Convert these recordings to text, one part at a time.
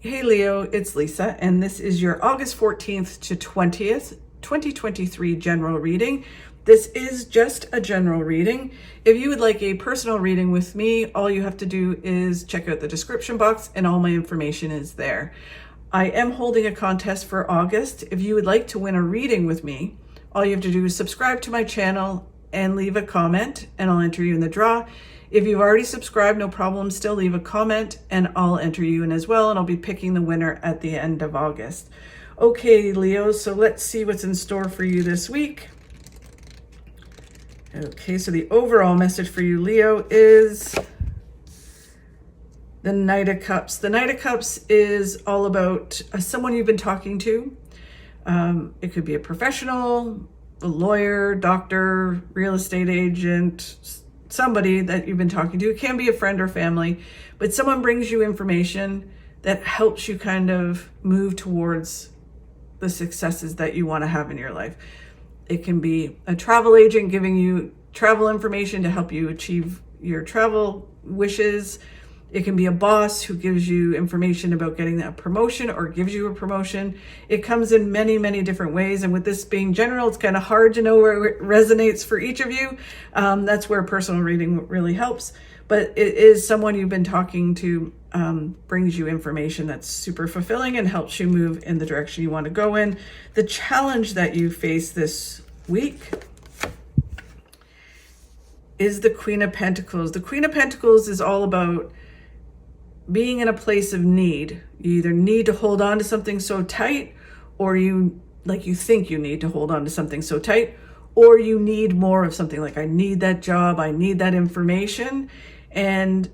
Hey Leo, it's Lisa, and this is your August 14th to 20th, 2023 general reading. This is just a general reading. If you would like a personal reading with me, all you have to do is check out the description box and all my information is there. I am holding a contest for August. If you would like to win a reading with me, all you have to do is subscribe to my channel and leave a comment, and I'll enter you in the draw. If you've already subscribed, no problem, still leave a comment and I'll enter you in as well, and I'll be picking the winner at the end of August. Okay, Leo, so let's see what's in store for you this week. Okay, so the overall message for you, Leo, is the Knight of Cups. The Knight of Cups is all about someone you've been talking to. It could be a professional, a lawyer, doctor, real estate agent, somebody that you've been talking to. It can be a friend or family, but someone brings you information that helps you kind of move towards the successes that you want to have in your life. It can be a travel agent giving you travel information to help you achieve your travel wishes. It can be a boss who gives you information about getting a promotion or gives you a promotion. It comes in many, many different ways. And with this being general, it's kind of hard to know where it resonates for each of you. That's where personal reading really helps. But it is someone you've been talking to, brings you information that's super fulfilling and helps you move in the direction you want to go in. The challenge that you face this week is the Queen of Pentacles. The Queen of Pentacles is all about being in a place of need. You either need to hold on to something so tight, or you think you need to hold on to something so tight, or you need more of something. Like, I need that job, I need that information. And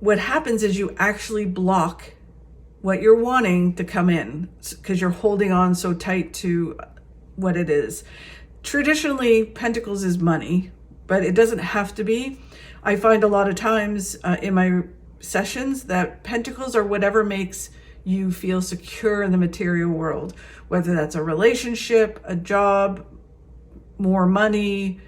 what happens is you actually block what you're wanting to come in because you're holding on so tight to what it is. Traditionally, Pentacles is money, but it doesn't have to be. I find a lot of times in my sessions that Pentacles are whatever makes you feel secure in the material world, whether that's a relationship, a job, more money,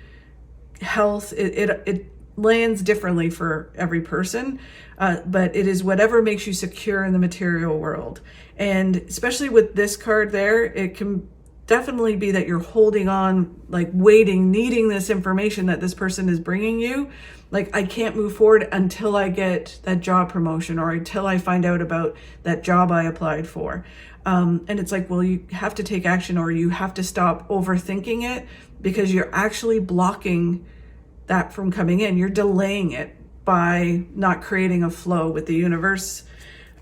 health. It lands differently for every person, but it is whatever makes you secure in the material world. And especially with this card there, it can definitely be that you're holding on, like waiting, needing this information that this person is bringing you. Like, I can't move forward until I get that job promotion or until I find out about that job I applied for. And it's like, well, you have to take action, or you have to stop overthinking it, because you're actually blocking that from coming in. You're delaying it by not creating a flow with the universe.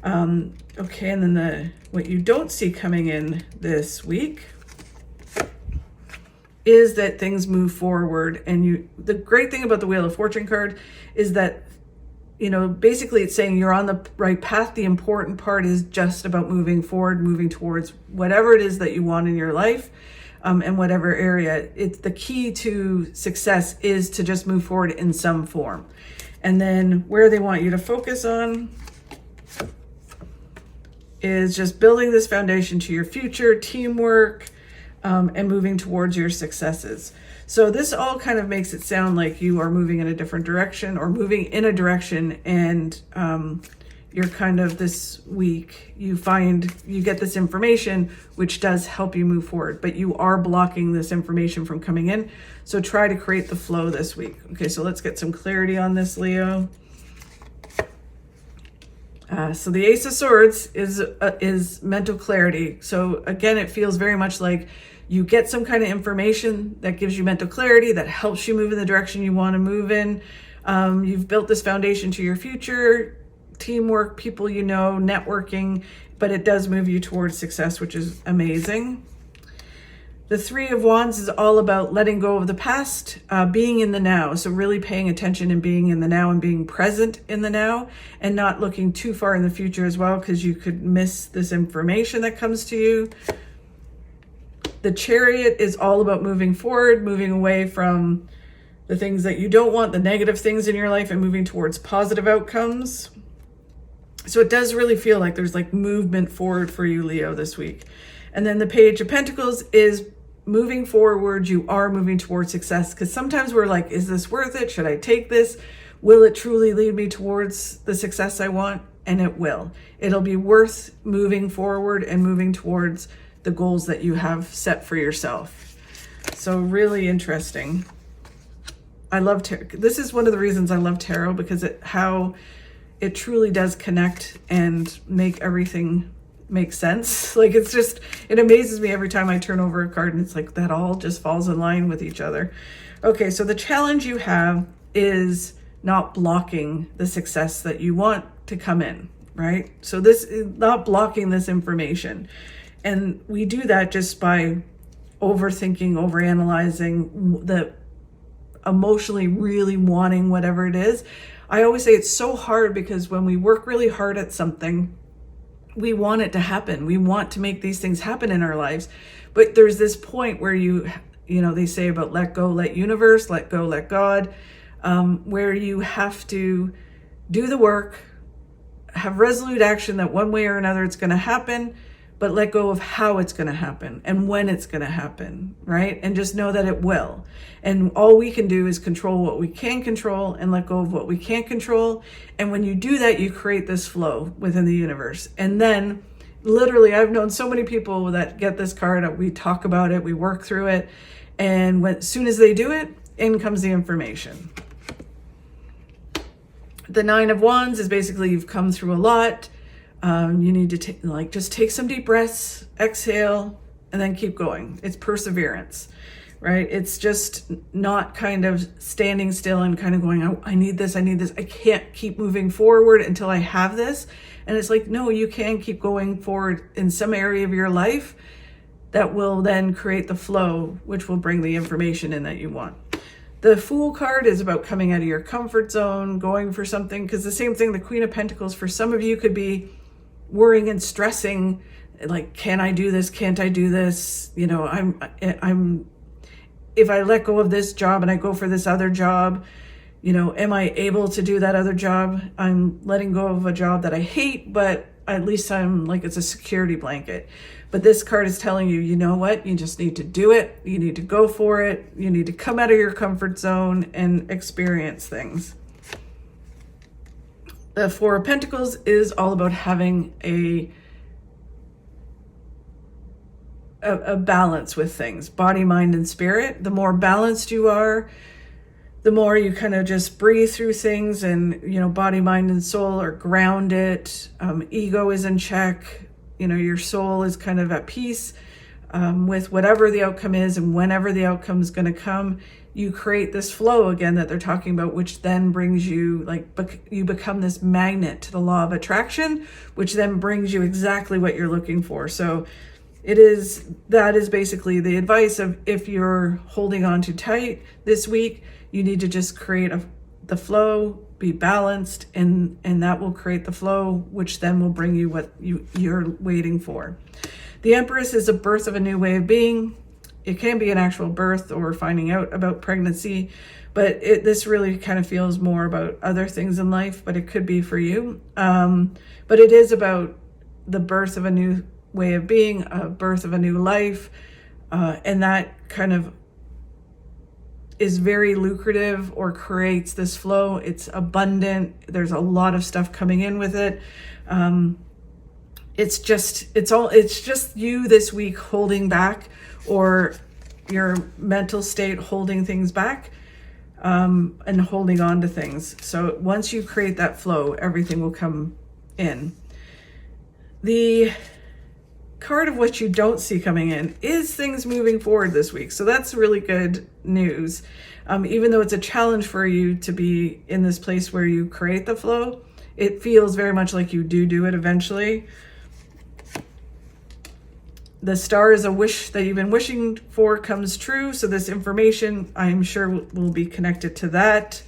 Okay, and then what you don't see coming in this week is that things move forward. And the great thing about the Wheel of Fortune card is that, basically it's saying you're on the right path. The important part is just about moving forward, moving towards whatever it is that you want in your life, and whatever area. It's the key to success is to just move forward in some form. And then where they want you to focus on is just building this foundation to your future, teamwork, and moving towards your successes. So this all kind of makes it sound like you are moving in a different direction, or moving in a direction, and you're kind of, this week, you get this information which does help you move forward, but you are blocking this information from coming in. So try to create the flow this week. Okay, so let's get some clarity on this, Leo. So the Ace of Swords is mental clarity. So again, it feels very much like you get some kind of information that gives you mental clarity, that helps you move in the direction you want to move in. You've built this foundation to your future, teamwork, people networking, but it does move you towards success, which is amazing. The Three of Wands is all about letting go of the past, being in the now. So really paying attention and being in the now and being present in the now, and not looking too far in the future as well, because you could miss this information that comes to you. The Chariot is all about moving forward, moving away from the things that you don't want, the negative things in your life, and moving towards positive outcomes. So it does really feel like there's like movement forward for you, Leo, this week. And then the Page of Pentacles is moving forward. You are moving towards success, because sometimes we're like, is this worth it? Should I take this? Will it truly lead me towards the success I want? and it will. It'll be worth moving forward and moving towards the goals that you have set for yourself. So really interesting. I love tarot. This is one of the reasons I love tarot, because how it truly does connect and make everything make sense. Like, it's just, it amazes me every time I turn over a card and it's like that all just falls in line with each other. Okay, so the challenge you have is not blocking the success that you want to come in, right? So this is not blocking this information. And we do that just by overthinking, overanalyzing, the emotionally really wanting whatever it is. I always say it's so hard because when we work really hard at something, we want it to happen. We want to make these things happen in our lives. But there's this point where you know, they say about let go, let universe, let go, let God, where you have to do the work, have resolute action that one way or another it's going to happen, but let go of how it's going to happen and when it's going to happen, right? And just know that it will. And all we can do is control what we can control and let go of what we can't control. And when you do that, you create this flow within the universe. And then literally, I've known so many people that get this card, we talk about it, we work through it. And as soon as they do it, in comes the information. The Nine of Wands is basically you've come through a lot. You need to just take some deep breaths, exhale, and then keep going. It's perseverance, right? It's just not kind of standing still and kind of going, oh, I need this. I can't keep moving forward until I have this. And it's like, no, you can keep going forward in some area of your life that will then create the flow, which will bring the information in that you want. The Fool card is about coming out of your comfort zone, going for something, because the same thing, the Queen of Pentacles, for some of you could be worrying and stressing, like, can I do this? Can't I do this? You know, if I let go of this job and I go for this other job, you know, am I able to do that other job? I'm letting go of a job that I hate, but at least I'm like, it's a security blanket. But this card is telling you, you know what? You just need to do it. You need to go for it. You need to come out of your comfort zone and experience things. The Four of Pentacles is all about having a balance with things, body, mind, and spirit. The more balanced you are, the more you kind of just breathe through things, and, you know, body, mind, and soul are grounded. Ego is in check. You know, your soul is kind of at peace with whatever the outcome is, and whenever the outcome is going to come, you create this flow again that they're talking about, which then brings you, like, you become this magnet to the law of attraction, which then brings you exactly what you're looking for. So that is basically the advice of, if you're holding on too tight this week, you need to just create the flow, be balanced, and that will create the flow, which then will bring you what you're waiting for. The Empress is a birth of a new way of being. It can be an actual birth or finding out about pregnancy, but this really kind of feels more about other things in life, but it could be for you. But it is about the birth of a new way of being, a birth of a new life, and that kind of is very lucrative or creates this flow. It's abundant. There's a lot of stuff coming in with it. It's just you this week holding back, or your mental state holding things back, and holding on to things. So once you create that flow, everything will come in. The card of what you don't see coming in is things moving forward this week. So that's really good news. Even though it's a challenge for you to be in this place where you create the flow, it feels very much like you do it eventually. The Star is a wish that you've been wishing for comes true. So this information, I'm sure, will be connected to that.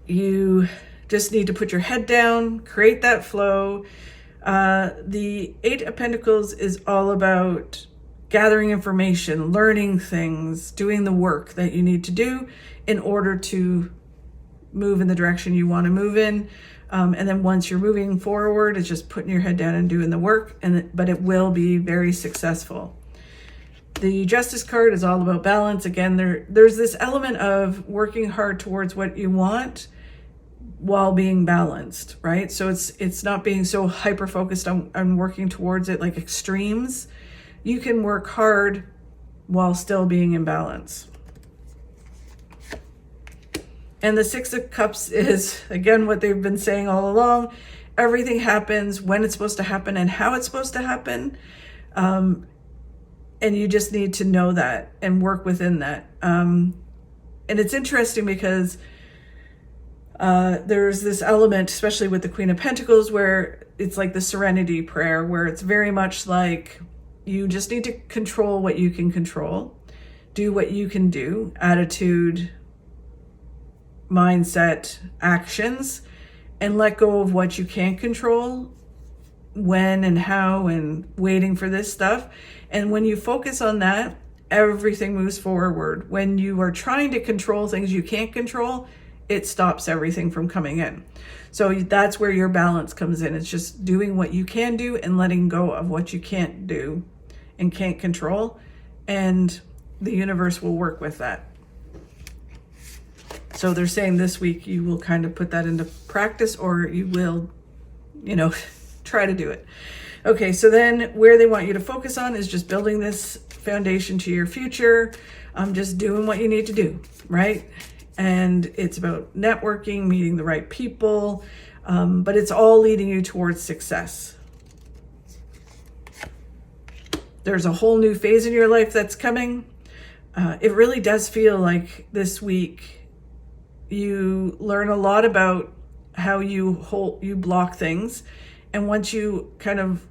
You just need to put your head down, create that flow. The Eight of Pentacles is all about gathering information, learning things, doing the work that you need to do in order to move in the direction you want to move in. And then once you're moving forward, it's just putting your head down and doing the work, but it will be very successful. The Justice card is all about balance. Again, there's this element of working hard towards what you want, while being balanced, right? So it's not being so hyper focused on working towards it like extremes. You can work hard while still being in balance. And the Six of Cups is, again, what they've been saying all along. Everything happens when it's supposed to happen and how it's supposed to happen. And you just need to know that and work within that. And it's interesting because there's this element, especially with the Queen of Pentacles, where it's like the serenity prayer, where it's very much like you just need to control what you can control, do what you can do, attitude, mindset, actions, and let go of what you can't control, when and how, and waiting for this stuff. And when you focus on that, everything moves forward. When you are trying to control things you can't control, it stops everything from coming in. So that's where your balance comes in. It's just doing what you can do and letting go of what you can't do and can't control. And the universe will work with that. So they're saying this week you will kind of put that into practice, or you will, try to do it. Okay, so then where they want you to focus on is just building this foundation to your future. Just doing what you need to do, right? And it's about networking, meeting the right people, but it's all leading you towards success. There's a whole new phase in your life that's coming. It really does feel like this week you learn a lot about how you block things. And once you kind of,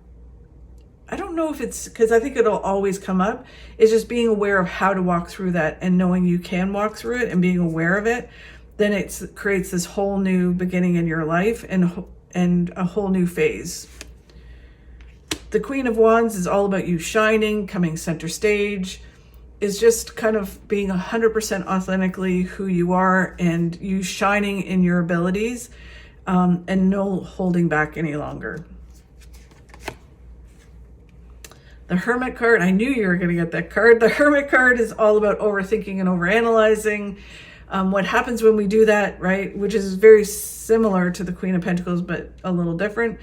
I don't know if it's, because I think it'll always come up, it's just being aware of how to walk through that and knowing you can walk through it and being aware of it. Then it creates this whole new beginning in your life and a whole new phase. The Queen of Wands is all about you shining, coming center stage. Is just kind of being 100% authentically who you are and you shining in your abilities, and no holding back any longer. The Hermit card, I knew you were going to get that card. The Hermit card is all about overthinking and overanalyzing. What happens when we do that, right, which is very similar to the Queen of Pentacles, but a little different.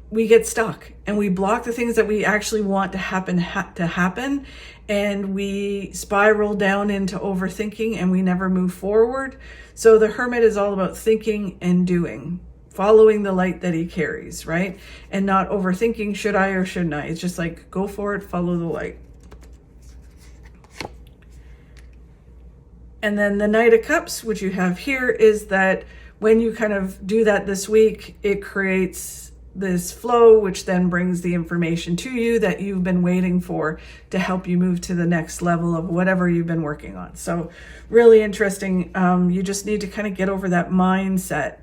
We get stuck and we block the things that we actually want to happen, and we spiral down into overthinking and we never move forward. So the Hermit is all about thinking and doing, following the light that he carries, right? And not overthinking, should I or shouldn't I? It's just like, go for it, follow the light. And then the Knight of Cups, which you have here, is that when you kind of do that this week, it creates this flow, which then brings the information to you that you've been waiting for to help you move to the next level of whatever you've been working on. So really interesting. You just need to kind of get over that mindset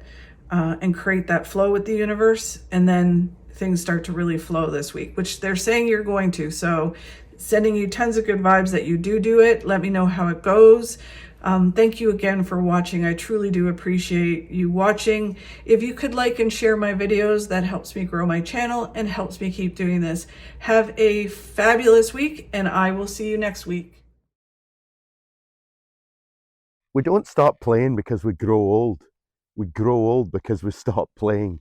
and create that flow with the universe. And then things start to really flow this week, which they're saying you're going to. So sending you tons of good vibes that you do it. Let me know how it goes. Thank you again for watching. I truly do appreciate you watching. If you could like and share my videos, that helps me grow my channel and helps me keep doing this. Have a fabulous week, and I will see you next week. We don't stop playing because we grow old. We grow old because we stop playing.